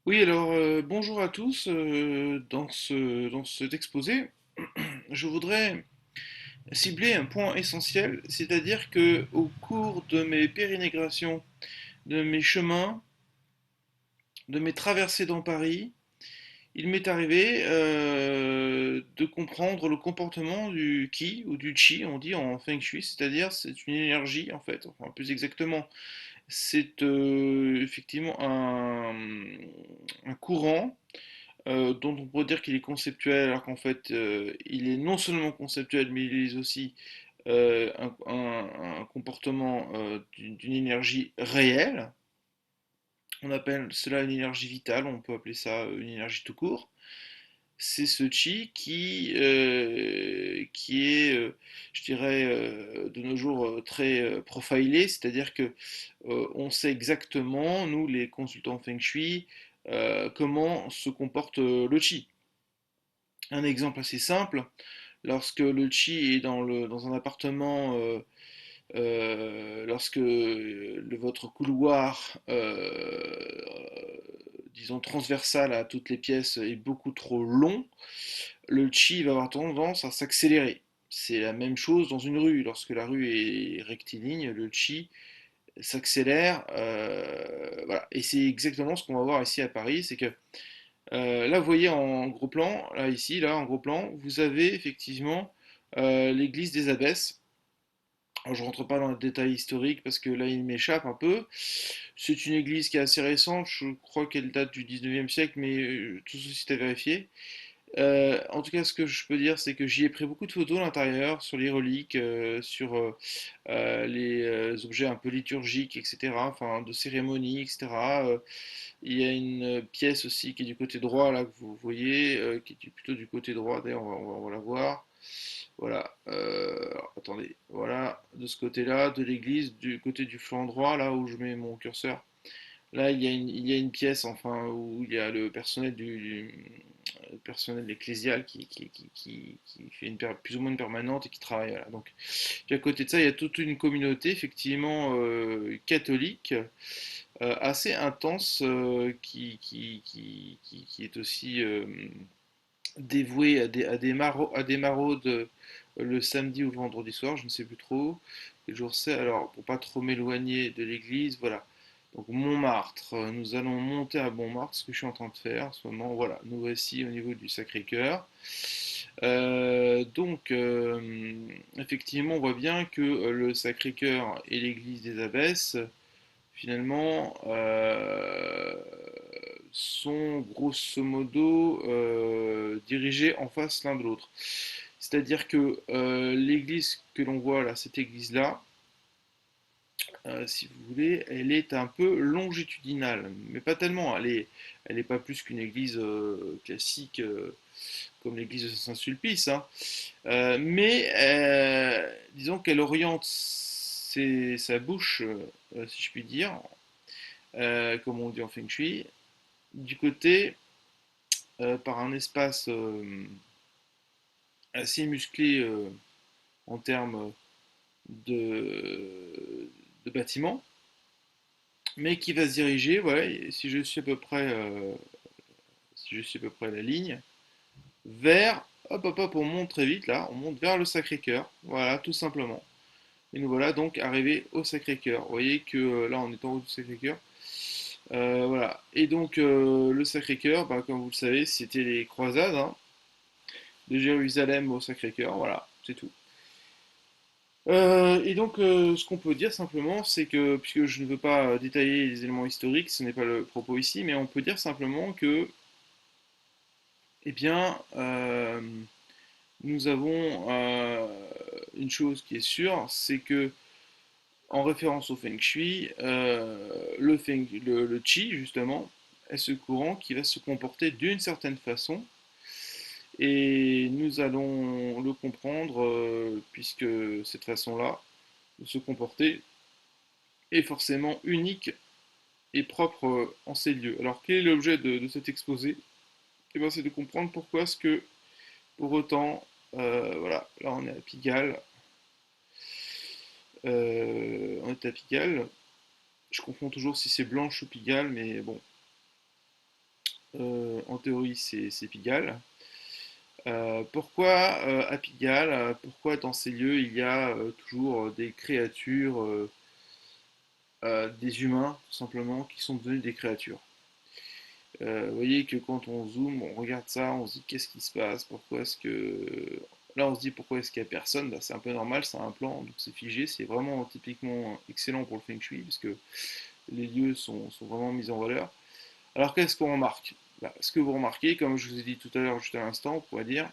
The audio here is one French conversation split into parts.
Oui, alors bonjour à tous. Dans cet exposé, je voudrais cibler un point essentiel, c'est-à-dire que au cours de mes pérégrinations, de mes chemins, de mes traversées dans Paris, il m'est arrivé de comprendre le comportement du Qi ou du Chi, on dit en Feng Shui, c'est-à-dire c'est une énergie en fait, enfin plus exactement, c'est effectivement un courant dont on pourrait dire qu'il est conceptuel, alors qu'en fait, il est non seulement conceptuel, mais il est aussi un comportement d'une énergie réelle. On appelle cela une énergie vitale, on peut appeler ça une énergie tout court. C'est ce chi qui est, je dirais, de nos jours très profilé, c'est-à-dire que on sait exactement, nous les consultants Feng Shui, comment se comporte le chi. Un exemple assez simple, lorsque le chi est dans un appartement, lorsque votre couloir, disons transversal à toutes les pièces, est beaucoup trop long, le chi va avoir tendance à s'accélérer. C'est la même chose dans une rue. Lorsque la rue est rectiligne, le chi s'accélère. Voilà. Et c'est exactement ce qu'on va voir ici à Paris, c'est que là, vous voyez en gros plan, là ici, là en gros plan, vous avez effectivement l'église des Abbesses. Alors, je rentre pas dans le détail historique parce que là, il m'échappe un peu. C'est une église qui est assez récente, je crois qu'elle date du 19e siècle, mais tout ceci est à vérifier. En tout cas, ce que je peux dire, c'est que j'y ai pris beaucoup de photos à l'intérieur, sur les reliques, sur les objets un peu liturgiques, etc., enfin de cérémonie, etc. Il y a une pièce aussi qui est du côté droit, là, que vous voyez, qui est plutôt du côté droit, d'ailleurs, on va la voir. Voilà, alors, attendez, voilà, de ce côté-là, de l'église, du côté du flanc droit, là où je mets mon curseur. Là, il y a une pièce, enfin, où il y a le personnel le personnel ecclésial qui fait plus ou moins une permanente et qui travaille. Voilà. Donc, puis à côté de ça, il y a toute une communauté, effectivement, catholique, assez intense, qui est aussi dévouée à des maraudes le samedi ou le vendredi soir, je ne sais plus trop quel jour c'est. Alors, pour pas trop m'éloigner de l'église, voilà. Donc Montmartre, nous allons monter à Montmartre, ce que je suis en train de faire en ce moment. Voilà, nous voici au niveau du Sacré-Cœur. Effectivement, on voit bien que le Sacré-Cœur et l'église des Abbesses, finalement, sont grosso modo dirigés en face l'un de l'autre. C'est-à-dire que l'église que l'on voit là, cette église-là, si vous voulez, elle est un peu longitudinale, mais pas tellement. Elle est pas plus qu'une église classique comme l'église de Saint-Sulpice, hein. Disons qu'elle oriente sa bouche, si je puis dire, comme on dit en Feng Shui, du côté par un espace assez musclé en termes de bâtiment, mais qui va se diriger, voilà, si je suis à peu près, si je suis à peu près à la ligne, vers, hop hop hop, on monte très vite là, on monte vers le Sacré-Cœur, voilà, tout simplement. Et nous voilà donc arrivés au Sacré-Cœur. Vous voyez que là, on est en haut du Sacré-Cœur. Voilà. Et donc, le Sacré-Cœur, bah, comme vous le savez, c'était les croisades, hein, de Jérusalem au Sacré-Cœur. Voilà, c'est tout. Et donc, ce qu'on peut dire simplement, c'est que, puisque je ne veux pas détailler les éléments historiques, ce n'est pas le propos ici, mais on peut dire simplement que, eh bien, nous avons une chose qui est sûre, c'est que, en référence au Feng Shui, le Qi, justement, est ce courant qui va se comporter d'une certaine façon, et nous allons le comprendre, puisque cette façon-là de se comporter est forcément unique et propre en ces lieux. Alors, quel est l'objet de cet exposé? Eh bien, c'est de comprendre pourquoi est-ce que, pour autant, voilà, là on est à Pigalle, on est à Pigalle, je confonds toujours si c'est Blanche ou Pigalle, mais bon, En théorie, c'est Pigalle. Pourquoi à Pigalle? Pourquoi dans ces lieux il y a toujours des créatures, des humains tout simplement, qui sont devenus des créatures? Vous voyez que quand on zoome, on regarde ça, on se dit qu'est-ce qui se passe? Pourquoi est-ce que... Là on se dit pourquoi est-ce qu'il n'y a personne? Bah, c'est un peu normal, c'est un plan, donc c'est figé, c'est vraiment typiquement excellent pour le Feng Shui, parce que les lieux sont vraiment mis en valeur. Alors qu'est-ce qu'on remarque? Bah, ce que vous remarquez, comme je vous ai dit tout à l'heure, juste à l'instant, on pourrait dire,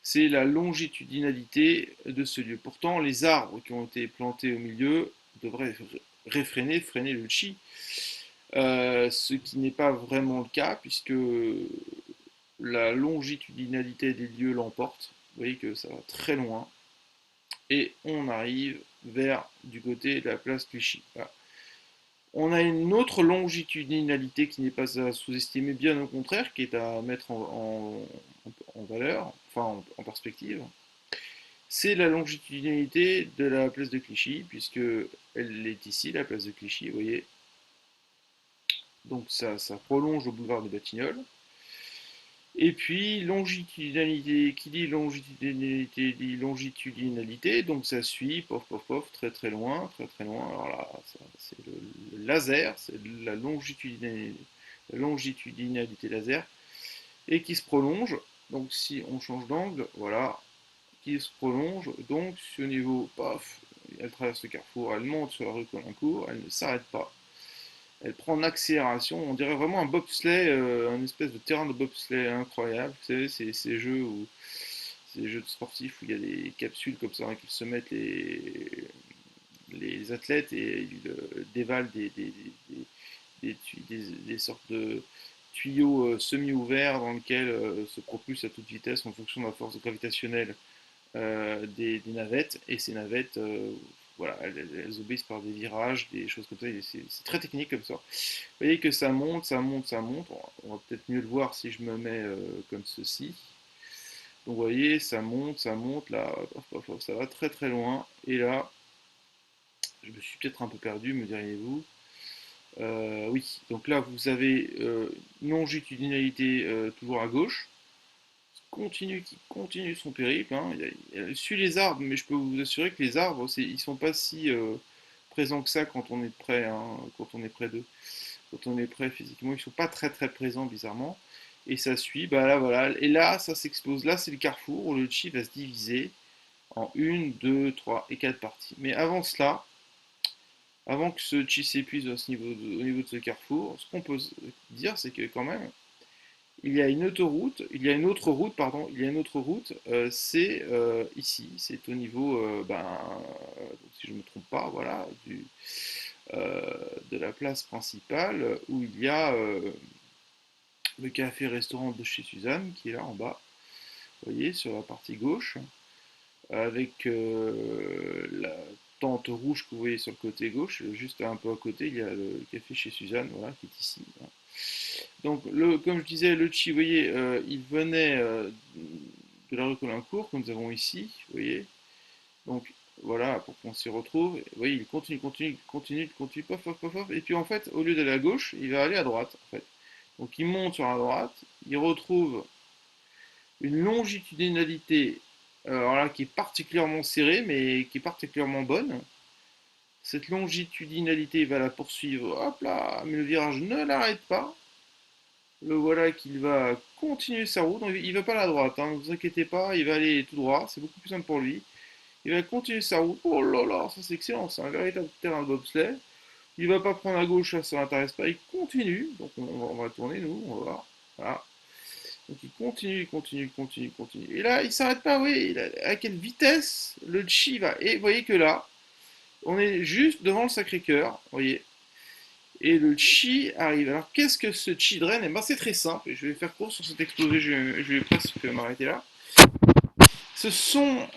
c'est la longitudinalité de ce lieu. Pourtant, les arbres qui ont été plantés au milieu devraient freiner le chi, ce qui n'est pas vraiment le cas, puisque la longitudinalité des lieux l'emporte. Vous voyez que ça va très loin, et on arrive vers du côté de la place Clichy. Voilà. On a une autre longitudinalité qui n'est pas à sous-estimer, bien au contraire, qui est à mettre en valeur, enfin en perspective. C'est la longitudinalité de la place de Clichy, puisque elle est ici, la place de Clichy, vous voyez. Donc ça prolonge le boulevard de Batignolles. Et puis longitudinalité, qui dit longitudinalité, donc ça suit, pof, pof, pof, très très loin, très très loin. Alors là, c'est le laser, c'est la longitudinalité laser, et qui se prolonge. Donc si on change d'angle, voilà, qui se prolonge. Donc, si au niveau, paf, elle traverse le carrefour, elle monte sur la rue Colincourt, elle ne s'arrête pas. Elle prend en accélération, on dirait vraiment un bobsleigh, un espèce de terrain de bobsleigh incroyable. Vous savez, c'est ces jeux où, ces jeux de sportifs où il y a des capsules comme ça, hein, qui se mettent les athlètes et ils dévalent des sortes de tuyaux semi-ouverts dans lesquels se propulsent à toute vitesse en fonction de la force gravitationnelle des navettes, et ces navettes, voilà, elles obéissent par des virages, des choses comme ça, c'est très technique comme ça. Vous voyez que ça monte, ça monte, ça monte, on va peut-être mieux le voir si je me mets comme ceci. Donc vous voyez, ça monte, là, ça va très très loin, et là, je me suis peut-être un peu perdu, me diriez-vous. Oui, donc là vous avez une longitudinalité toujours à gauche, qui continue son périple, hein. Il suit les arbres, mais je peux vous assurer que les arbres, ils sont pas si présents que ça quand on est près, hein, quand on est près d'eux. Quand on est près physiquement, ils sont pas très très présents bizarrement. Et ça suit, bah là voilà. Et là, ça s'explose. Là, c'est le carrefour où le chi va se diviser en une, deux, trois et quatre parties. Mais avant cela, avant que ce chi s'épuise au niveau de ce carrefour, ce qu'on peut dire, c'est que quand même, il y a une autoroute, il y a une autre route, pardon, il y a une autre route, c'est ici, c'est au niveau, si je ne me trompe pas, voilà, euh, de la place principale où il y a le café-restaurant de chez Suzanne qui est là en bas, vous voyez, sur la partie gauche, avec la tente rouge que vous voyez sur le côté gauche, juste un peu à côté, il y a le café chez Suzanne, voilà, qui est ici. Voilà. Donc, comme je disais, le chi, vous voyez, il venait de la rue Colincourt, que nous avons ici, vous voyez. Donc, voilà, pour qu'on s'y retrouve. Vous voyez, il continue, continue, continue, continue, pof, pof, pof, pof. Et puis, en fait, au lieu d'aller à gauche, il va aller à droite, en fait. Donc, il monte sur la droite, il retrouve une longitudinalité, alors là, qui est particulièrement serrée, mais qui est particulièrement bonne. Cette longitudinalité, il va la poursuivre, hop là, mais le virage ne l'arrête pas. Le voilà qu'il va continuer sa route. Donc, il va pas à la droite, hein, ne vous inquiétez pas, il va aller tout droit, c'est beaucoup plus simple pour lui. Il va continuer sa route. Oh là là, ça c'est excellent, c'est un véritable terrain de bobsleigh. Il va pas prendre à gauche, ça ne l'intéresse pas, il continue. Donc on va tourner, nous, on va voir. Voilà. Donc il continue, il continue, il continue, il continue. Et là, il s'arrête pas, oui. À quelle vitesse le chi va. Et vous voyez que là, on est juste devant le Sacré-Cœur, vous voyez. Et le chi arrive. Alors qu'est-ce que ce chi drain? Eh ben, c'est très simple. Je vais faire court sur cet exposé, je vais presque m'arrêter là. Ce sont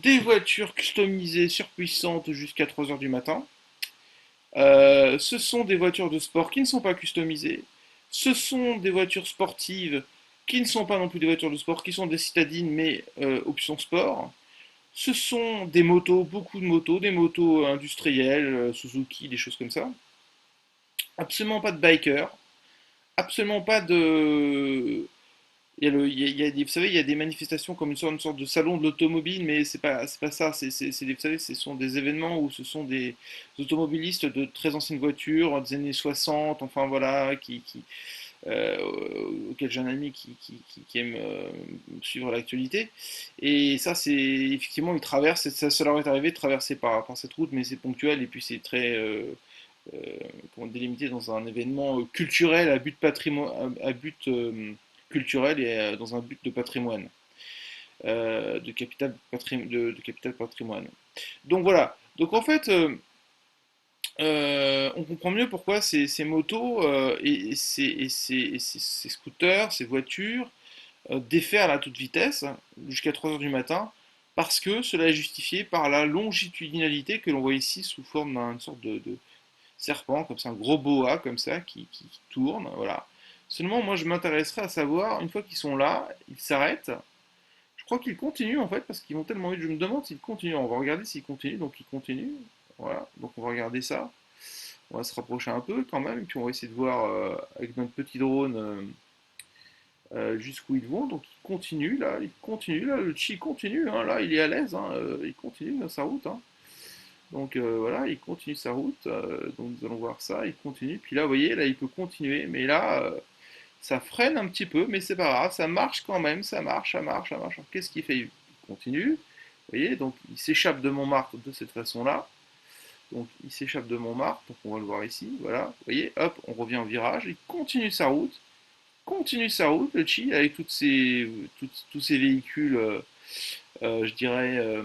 des voitures customisées, surpuissantes jusqu'à 3 heures du matin. Ce sont des voitures de sport qui ne sont pas customisées. Ce sont des voitures sportives qui ne sont pas non plus des voitures de sport, qui sont des citadines mais option sport. Ce sont des motos, beaucoup de motos, des motos industrielles, Suzuki, des choses comme ça. Absolument pas de bikers. absolument pas de. Il y a vous savez, il y a des manifestations comme une sorte de salon de l'automobile, mais c'est pas ça. Vous savez, ce sont des événements où ce sont des automobilistes de très anciennes voitures, des années 60, enfin voilà, auquel j'ai un ami qui aime suivre l'actualité. Et ça, c'est effectivement, ils traversent, ça leur est arrivé de traverser par cette route, mais c'est ponctuel et puis c'est très euh, délimité dans un événement culturel à but, à but culturel et dans un but de patrimoine, de capital patrimoine. Donc voilà. Donc en fait, on comprend mieux pourquoi ces motos ces scooters, ces voitures déferlent à toute vitesse jusqu'à 3 heures du matin, parce que cela est justifié par la longitudinalité que l'on voit ici sous forme d'une sorte de serpent, comme ça, un gros boa comme ça qui tourne. Voilà. Seulement, moi je m'intéresserais à savoir, une fois qu'ils sont là, ils s'arrêtent. Je crois qu'ils continuent en fait, parce qu'ils vont tellement vite. Je me demande s'ils continuent. On va regarder s'ils continuent. Donc ils continuent. Voilà. Donc on va regarder ça. On va se rapprocher un peu quand même, et puis on va essayer de voir avec notre petit drone jusqu'où ils vont. Donc il continue là, le chi continue, hein, là il est à l'aise, hein, il continue dans sa route. Hein. Donc voilà, il continue sa route, donc nous allons voir ça, il continue, puis là vous voyez, là il peut continuer, mais là ça freine un petit peu, mais c'est pas grave, ça marche quand même, ça marche, ça marche, ça marche. Qu'est-ce qu'il fait? Il continue, vous voyez, donc il s'échappe de Montmartre de cette façon-là. Donc il s'échappe de Montmartre, donc on va le voir ici, voilà. Vous voyez, hop, on revient au virage, il continue sa route, le Chi, avec tous ces véhicules, je dirais,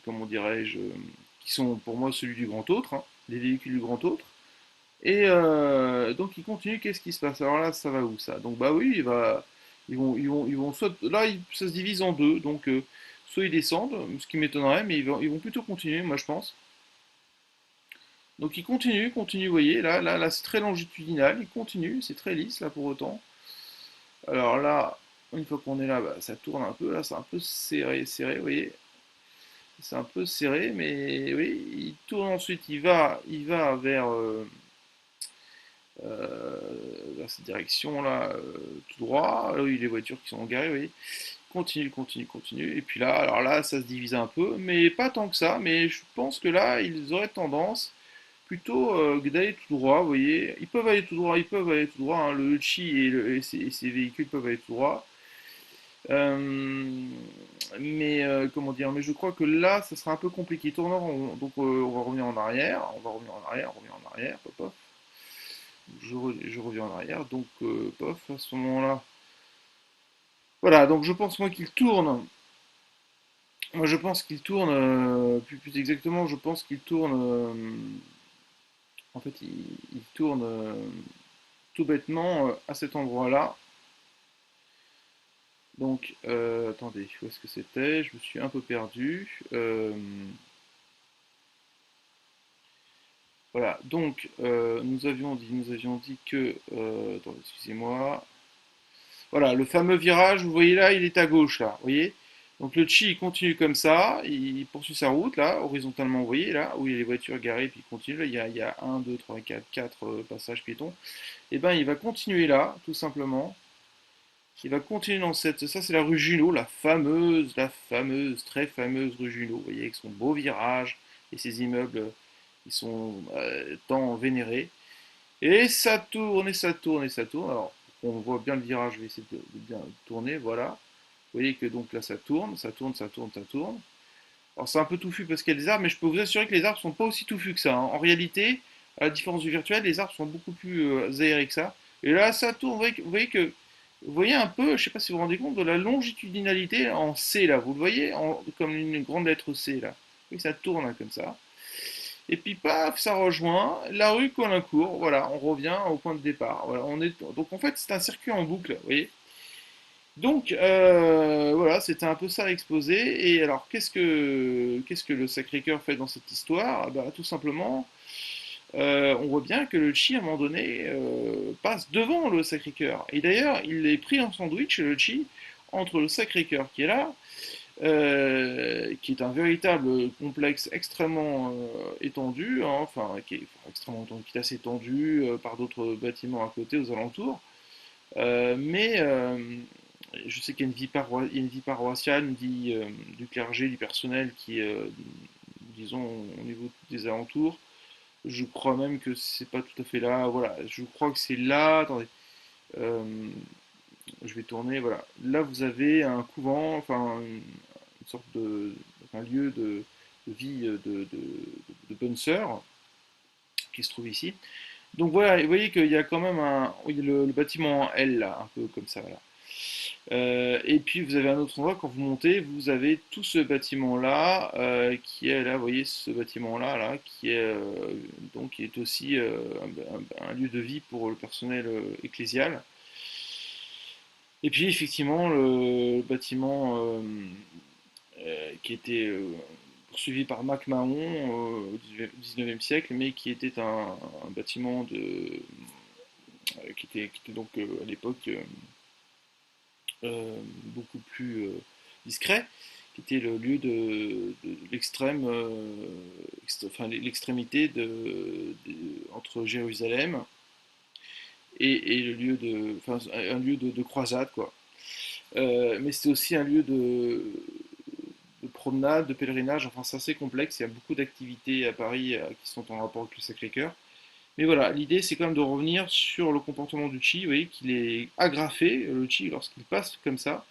comment dirais-je, qui sont pour moi celui du grand autre, hein, les véhicules du grand autre. Et donc il continue, qu'est-ce qui se passe? Alors là, ça va où ça? Donc bah oui, ils vont soit, là, ça se divise en deux, donc soit ils descendent, ce qui m'étonnerait, mais ils vont plutôt continuer, moi je pense. Donc il continue, vous voyez, là c'est très longitudinal, il continue, c'est très lisse là pour autant. Alors là, une fois qu'on est là, bah, ça tourne un peu, là c'est un peu serré, vous voyez, c'est un peu serré, mais oui, il tourne ensuite, il va vers cette direction là, tout droit, là où il y a les voitures qui sont garées, vous voyez, continue, et puis là, alors là, ça se divise un peu, mais pas tant que ça, mais je pense que là, ils auraient tendance plutôt d'aller tout droit, vous voyez. Ils peuvent aller tout droit, ils peuvent aller tout droit, hein. Le Chi et ses véhicules peuvent aller tout droit. Euh, mais comment dire, mais je crois que là, ça sera un peu compliqué. Tournant, donc on va revenir en arrière, on revient en arrière, pop, pop. Je reviens en arrière, donc pof, à ce moment-là. Voilà, donc je pense moi qu'il tourne. Moi je pense qu'il tourne, plus exactement, je pense qu'il tourne. En fait, il tourne tout bêtement à cet endroit-là. Donc, attendez, où est-ce que c'était? Je me suis un peu perdu. Voilà, donc nous avions dit que, attendez, excusez-moi. Voilà, le fameux virage, vous voyez là, il est à gauche là, vous voyez? Donc le Chi il continue comme ça, il poursuit sa route là, horizontalement, vous voyez là, où il y a les voitures garées, puis il continue, là, il y a 1, 2, 3, 4, 4 passages piétons. Et ben il va continuer là, tout simplement. Il va continuer dans cette. Ça, c'est la rue Junot, la fameuse, très fameuse rue Junot. Vous voyez, avec son beau virage et ses immeubles qui sont tant vénérés. Et ça tourne, et ça tourne, et ça tourne. Alors, on voit bien le virage, je vais essayer de bien tourner, voilà. Vous voyez que donc là, ça tourne, ça tourne, ça tourne, ça tourne. Alors, c'est un peu touffu parce qu'il y a des arbres, mais je peux vous assurer que les arbres sont pas aussi touffus que ça, hein. En réalité, à la différence du virtuel, les arbres sont beaucoup plus aérés que ça. Et là, ça tourne, vous voyez un peu, je ne sais pas si vous vous rendez compte, de la longitudinalité en C là, vous le voyez, comme une grande lettre C là. Oui, ça tourne là, comme ça. Et puis paf, ça rejoint la rue Colincourt. Voilà, on revient au point de départ. Voilà, donc en fait c'est un circuit en boucle, vous voyez. Donc voilà, c'était un peu ça l'exposé. Et alors qu'est-ce que le Sacré-Cœur fait dans cette histoire? Bah, tout simplement, on voit bien que le Chi à un moment donné passe devant le Sacré-Cœur. Et d'ailleurs, il est pris en sandwich le Chi entre le Sacré-Cœur qui est là qui est un véritable complexe extrêmement étendu, hein, enfin qui est extrêmement étendu, qui est assez étendu par d'autres bâtiments à côté, aux alentours. Mais je sais qu'il y a il y a une vie paroissiale, une vie du clergé, du personnel qui est, disons, au niveau des alentours. Je crois même que c'est pas tout à fait là. Voilà, je crois que c'est là. Attendez, euh, je vais tourner. Voilà, là vous avez un couvent, enfin une sorte de, un lieu de vie de bonnes sœurs qui se trouve ici. Donc voilà, vous voyez qu'il y a quand même un, oui, le bâtiment en L là, un peu comme ça. Voilà. Et puis vous avez un autre endroit, quand vous montez, vous avez tout ce bâtiment-là, qui est là, vous voyez ce bâtiment-là, là, qui est, donc, qui est aussi un lieu de vie pour le personnel ecclésial. Et puis effectivement, le bâtiment qui était poursuivi par Mac Mahon au 19e siècle, mais qui était un bâtiment qui était donc à l'époque beaucoup plus discret, qui était le lieu de l'extrême, enfin l'extrémité entre Jérusalem et le lieu enfin, un lieu de croisade, quoi. Mais c'était aussi un lieu de promenade, de pèlerinage, enfin c'est assez complexe, il y a beaucoup d'activités à Paris qui sont en rapport avec le Sacré-Cœur. Mais voilà, l'idée c'est quand même de revenir sur le comportement du Chi, vous voyez qu'il est agrafé, le Chi, lorsqu'il passe comme ça,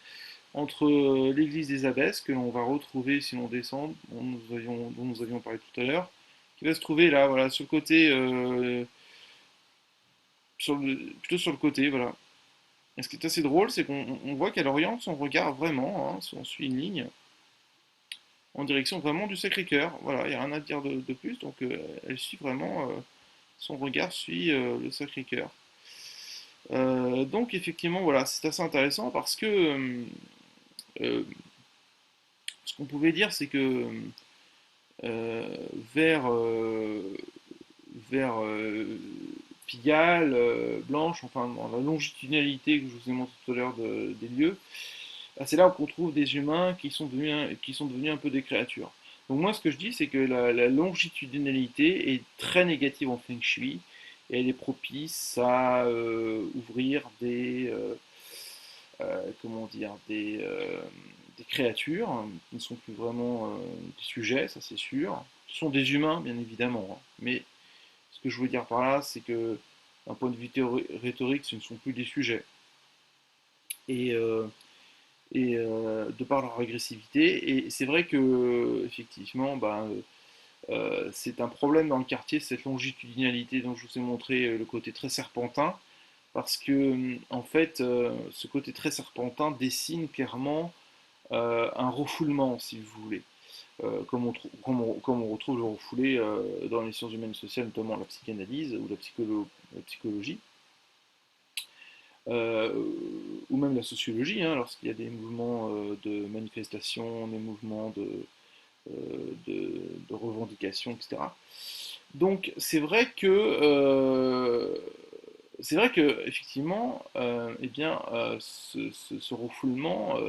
entre l'église des Abbesses, que l'on va retrouver si l'on descend, dont nous avions parlé tout à l'heure, qui va se trouver là, voilà, sur le côté, plutôt sur le côté, voilà. Et ce qui est assez drôle, c'est qu'on voit qu'elle oriente son regard vraiment, hein, si on suit une ligne, en direction vraiment du Sacré-Cœur. Voilà, il n'y a rien à dire de plus, donc elle suit vraiment, son regard suit le Sacré-Cœur. Donc effectivement, voilà, c'est assez intéressant parce que euh, ce qu'on pouvait dire, c'est que euh, vers, vers Pigalle, Blanche, enfin dans la longitudinalité que je vous ai montré tout à l'heure des lieux, bah, c'est là qu'on trouve des humains qui sont devenus un peu des créatures. Donc moi ce que je dis c'est que la longitudinalité est très négative en Feng Shui et elle est propice à ouvrir comment dire, des créatures hein, qui ne sont plus vraiment des sujets, ça c'est sûr. Ce sont des humains bien évidemment, hein. Mais ce que je veux dire par là, c'est que d'un point de vue rhétorique, ce ne sont plus des sujets. Et, euh, de par leur agressivité. Et c'est vrai que effectivement, bah, c'est un problème dans le quartier, cette longitudinalité dont je vous ai montré le côté très serpentin, parce que en fait, ce côté très serpentin dessine clairement un refoulement, si vous voulez. Comme on retrouve le refoulé dans les sciences humaines et sociales, notamment la psychanalyse ou la psychologie, euh, ou même la sociologie, hein, lorsqu'il y a des mouvements de manifestation, des mouvements de revendication, etc. Donc c'est vrai que effectivement, eh bien, ce refoulement,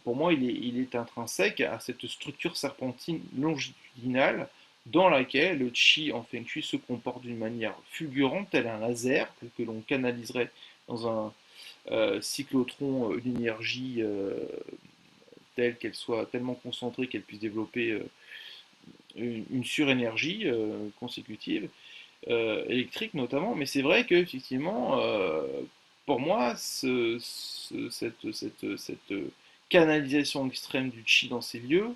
pour moi, il est intrinsèque à cette structure serpentine longitudinale dans laquelle le chi en feng shui se comporte d'une manière fulgurante, tel un laser, tel que l'on canaliserait dans un cyclotron une énergie telle qu'elle soit tellement concentrée qu'elle puisse développer une surénergie consécutive, électrique notamment. Mais c'est vrai qu'effectivement, pour moi, cette canalisation extrême du chi dans ces lieux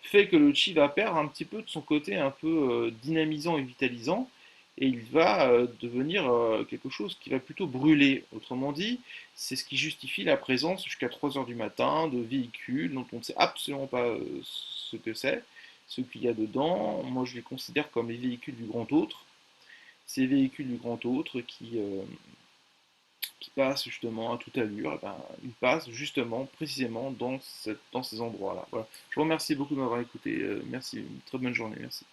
fait que le chi va perdre un petit peu de son côté un peu dynamisant et vitalisant, et il va devenir quelque chose qui va plutôt brûler. Autrement dit, c'est ce qui justifie la présence jusqu'à 3 heures du matin de véhicules dont on ne sait absolument pas ce que c'est, ce qu'il y a dedans. Moi, je les considère comme les véhicules du grand autre. Ces véhicules du grand autre qui passent justement à toute allure, eh ben, ils passent justement, précisément dans ces endroits-là. Voilà. Je vous remercie beaucoup de m'avoir écouté. Merci, une très bonne journée. Merci.